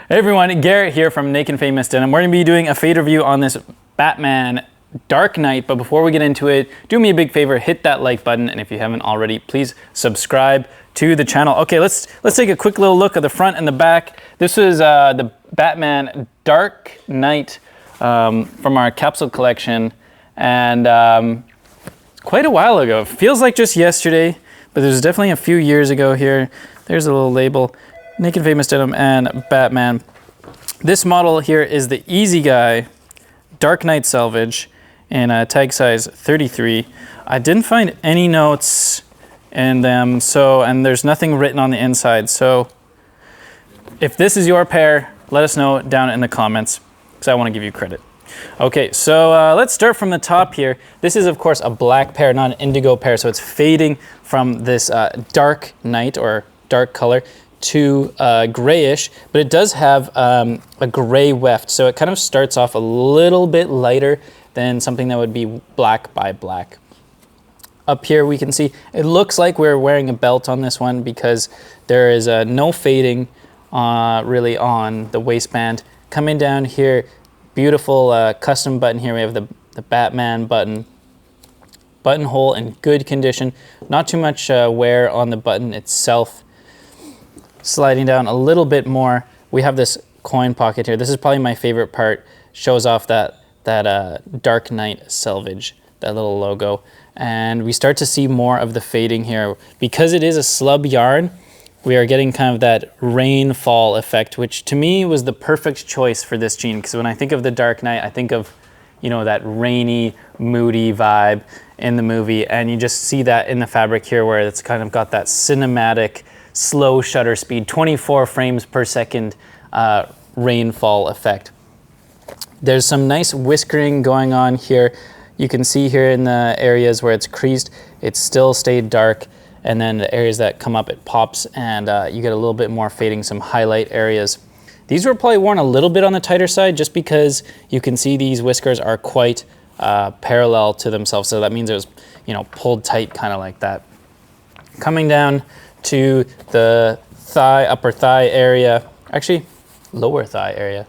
Hey everyone, Garrett here from Naked and Famous Denim. We're going to be doing a fade review on this Batman Dark Knight, but before we get into it, do me a big favor, hit that like button, and if you haven't already, please subscribe to the channel. Okay, let's take a quick little look at the front and the back. This is the Batman Dark Knight from our capsule collection, and quite a while ago. Feels like just yesterday, but there's definitely a few years ago here. There's a little label. Naked Famous Denim and Batman. This model here is the Easy Guy Dark Knight Selvedge in tag size 33. I didn't find any notes in them, and there's nothing written on the inside. So if this is your pair, let us know down in the comments because I want to give you credit. Okay, so let's start from the top here. This is of course a black pair, not an indigo pair, so it's fading from this dark night or dark color to grayish, but it does have a gray weft, so it kind of starts off a little bit lighter than something that would be black by black. Up here we can see it looks like we're wearing a belt on this one because there is no fading really on the waistband. Coming down here, beautiful custom button here. We have the Batman buttonhole in good condition, not too much wear on the button itself. Sliding down a little bit more, we have this coin pocket here. This is probably my favorite part. Shows off that Dark Knight Selvedge, that little logo. And we start to see more of the fading here. Because it is a slub yarn, we are getting kind of that rainfall effect, which to me was the perfect choice for this jean. Because when I think of the Dark Knight, I think of, you know, that rainy, moody vibe in the movie. And you just see that in the fabric here where it's kind of got that cinematic, slow shutter speed, 24 frames per second rainfall effect. There's some nice whiskering going on here. You can see here in the areas where it's creased, it's still stayed dark, and then the areas that come up, it pops, and you get a little bit more fading, some highlight areas. These were probably worn a little bit on the tighter side just because you can see these whiskers are quite parallel to themselves, so that means it was, you know, pulled tight kind of like that. Coming down to the thigh, upper thigh area, actually lower thigh area.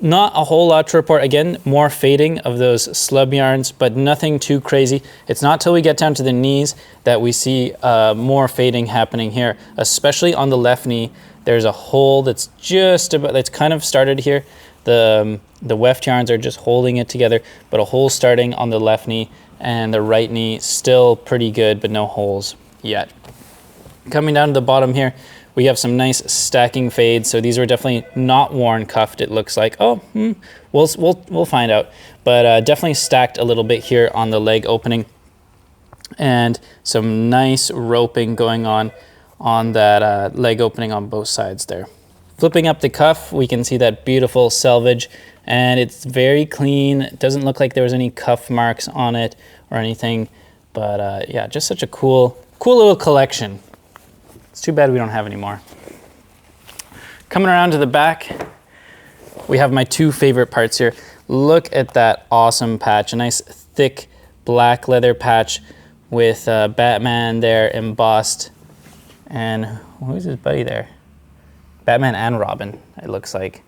Not a whole lot to report. Again, more fading of those slub yarns, but nothing too crazy. It's not till we get down to the knees that we see more fading happening here, especially on the left knee. There's a hole that's just about, that's kind of started here. The weft yarns are just holding it together, but a hole starting on the left knee, and the right knee still pretty good, but no holes yet. Coming down to the bottom here, we have some nice stacking fades. So these are definitely not worn cuffed, it looks like. Oh, we'll find out. But definitely stacked a little bit here on the leg opening. And some nice roping going on that leg opening on both sides there. Flipping up the cuff, we can see that beautiful selvage, and it's very clean. It doesn't look like there was any cuff marks on it or anything. But yeah, just such a cool little collection. It's too bad we don't have any more. Coming around to the back, we have my two favorite parts here. Look at that awesome patch, a nice thick black leather patch with Batman there embossed. And who's his buddy there? Batman and Robin, it looks like,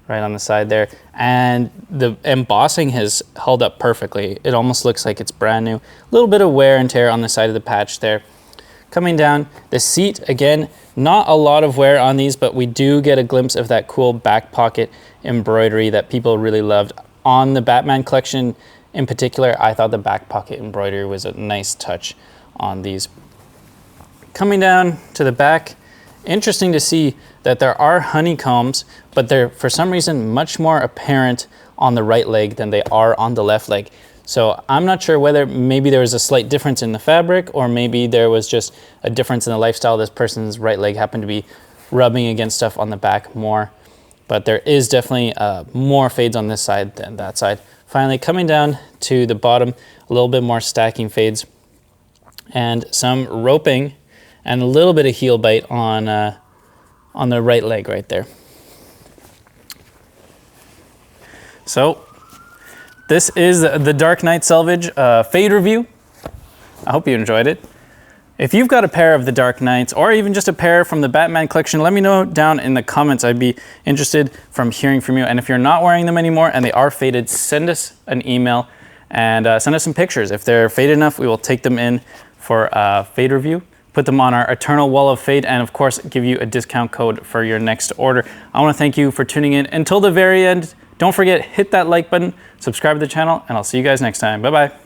right on the side there. And the embossing has held up perfectly. It almost looks like it's brand new. A little bit of wear and tear on the side of the patch there. Coming down, the seat, again, not a lot of wear on these, but we do get a glimpse of that cool back pocket embroidery that people really loved. On the Batman collection in particular, I thought the back pocket embroidery was a nice touch on these. Coming down to the back, interesting to see that there are honeycombs, but they're for some reason much more apparent on the right leg than they are on the left leg. So I'm not sure whether maybe there was a slight difference in the fabric, or maybe there was just a difference in the lifestyle. This person's right leg happened to be rubbing against stuff on the back more. But there is definitely more fades on this side than that side. Finally, coming down to the bottom, a little bit more stacking fades and some roping and a little bit of heel bite on the right leg right there. So this is the Dark Knight Selvedge fade review. I hope you enjoyed it. If you've got a pair of the Dark Knights, or even just a pair from the Batman collection, let me know down in the comments. I'd be interested from hearing from you. And if you're not wearing them anymore and they are faded, send us an email and send us some pictures. If they're faded enough, we will take them in for a fade review, put them on our eternal wall of fade, and of course, give you a discount code for your next order. I want to thank you for tuning in until the very end. Don't forget, hit that like button, subscribe to the channel, and I'll see you guys next time. Bye-bye.